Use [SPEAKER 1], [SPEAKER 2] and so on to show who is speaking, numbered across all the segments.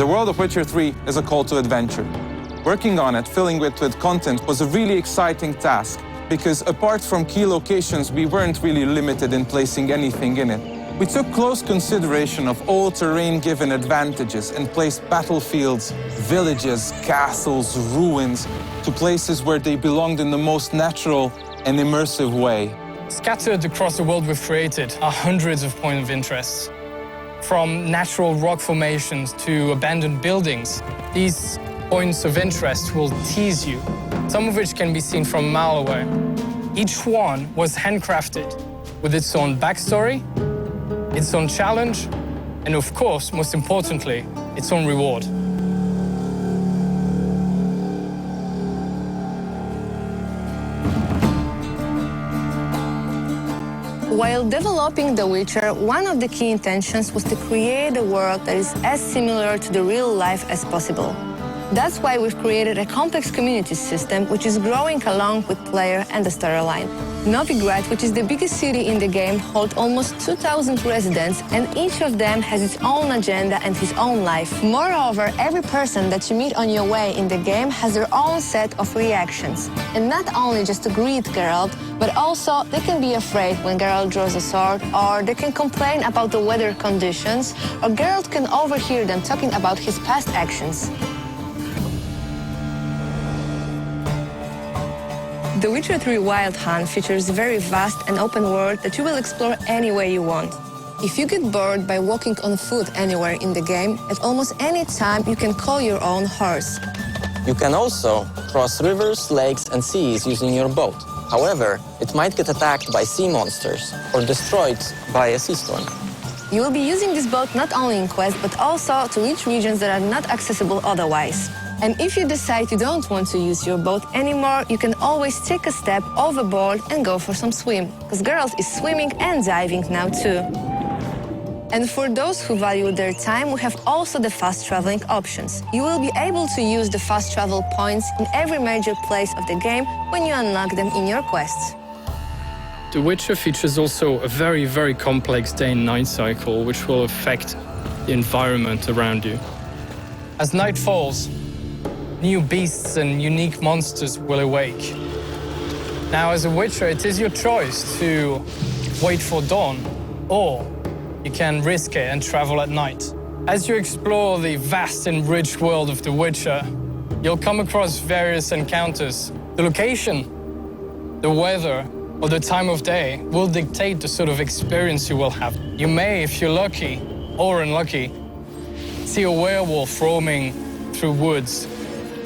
[SPEAKER 1] world of Witcher 3 is a call to adventure. Working on it, filling it with content, was a really exciting task, because apart from key locations, we weren't really limited in placing anything in it. We took close consideration of all terrain-given advantages and placed battlefields, villages, castles, ruins to places where they belonged in the most natural and immersive way.
[SPEAKER 2] Scattered across the world we've created are hundreds of points of interest. From natural rock formations to abandoned buildings, these points of interest will tease you, some of which can be seen from a mile away. Each one was handcrafted with its own backstory, its own challenge, and of course, most importantly, its own reward.
[SPEAKER 3] While developing The Witcher, one of the key intentions was to create a world that is as similar to the real life as possible. That's why we've created a complex community system which is growing along with player and the storyline. Novigrad, which is the biggest city in the game, holds almost 2,000 residents, and each of them has its own agenda and his own life. Moreover, every person that you meet on your way in the game has their own set of reactions. And not only just to greet Geralt, but also they can be afraid when Geralt draws a sword, or they can complain about the weather conditions, or Geralt can overhear them talking about his past actions. The Witcher 3 Wild Hunt features a very vast and open world that you will explore any way you want. If you get bored by walking on foot anywhere in the game, at almost any time you can call your own horse.
[SPEAKER 4] You can also cross rivers, lakes, and seas using your boat. However, it might get attacked by sea monsters or destroyed by a sea storm.
[SPEAKER 3] You will be using this boat not only in quests, but also to reach regions that are not accessible otherwise. And if you decide you don't want to use your boat anymore, you can always take a step overboard and go for some swim, because Geralt is swimming and diving now too. And for those who value their time, we have also the fast traveling options. You will be able to use the fast travel points in every major place of the game when you unlock them in your quests.
[SPEAKER 2] The Witcher features also a very, very complex day and night cycle, which will affect the environment around you. As night falls, new beasts and unique monsters will awake. Now, as a Witcher, it is your choice to wait for dawn, or you can risk it and travel at night. As you explore the vast and rich world of The Witcher, you'll come across various encounters. The location, the weather, or the time of day will dictate the sort of experience you will have. You may, if you're lucky or unlucky, see a werewolf roaming through woods,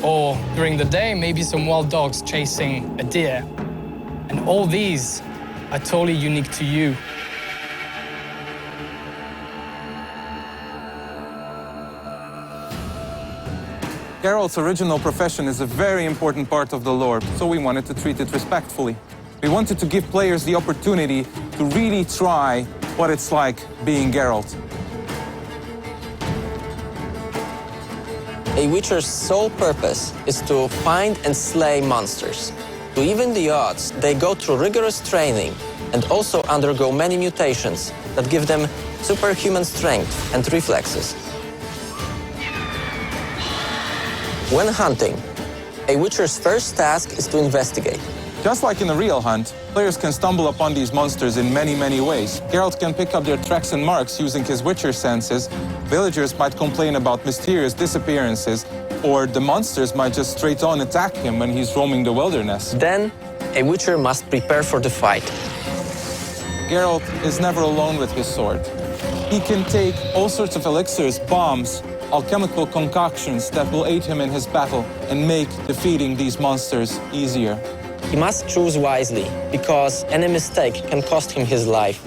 [SPEAKER 2] or during the day, maybe some wild dogs chasing a deer. And all these are totally unique to you.
[SPEAKER 1] Geralt's original profession is a very important part of the lore, so we wanted to treat it respectfully. We wanted to give players the opportunity to really try what it's like being Geralt.
[SPEAKER 4] A Witcher's sole purpose is to find and slay monsters. To even the odds, they go through rigorous training and also undergo many mutations that give them superhuman strength and reflexes. When hunting, a Witcher's first task is to investigate.
[SPEAKER 1] Just like in a real hunt, players can stumble upon these monsters in many, many ways. Geralt can pick up their tracks and marks using his Witcher senses. Villagers might complain about mysterious disappearances, or the monsters might just straight on attack him when he's roaming the wilderness.
[SPEAKER 4] Then, a Witcher must prepare for the fight.
[SPEAKER 1] Geralt is never alone with his sword. He can take all sorts of elixirs, bombs, alchemical concoctions that will aid him in his battle and make defeating these monsters easier.
[SPEAKER 4] He must choose wisely, because any mistake can cost him his life.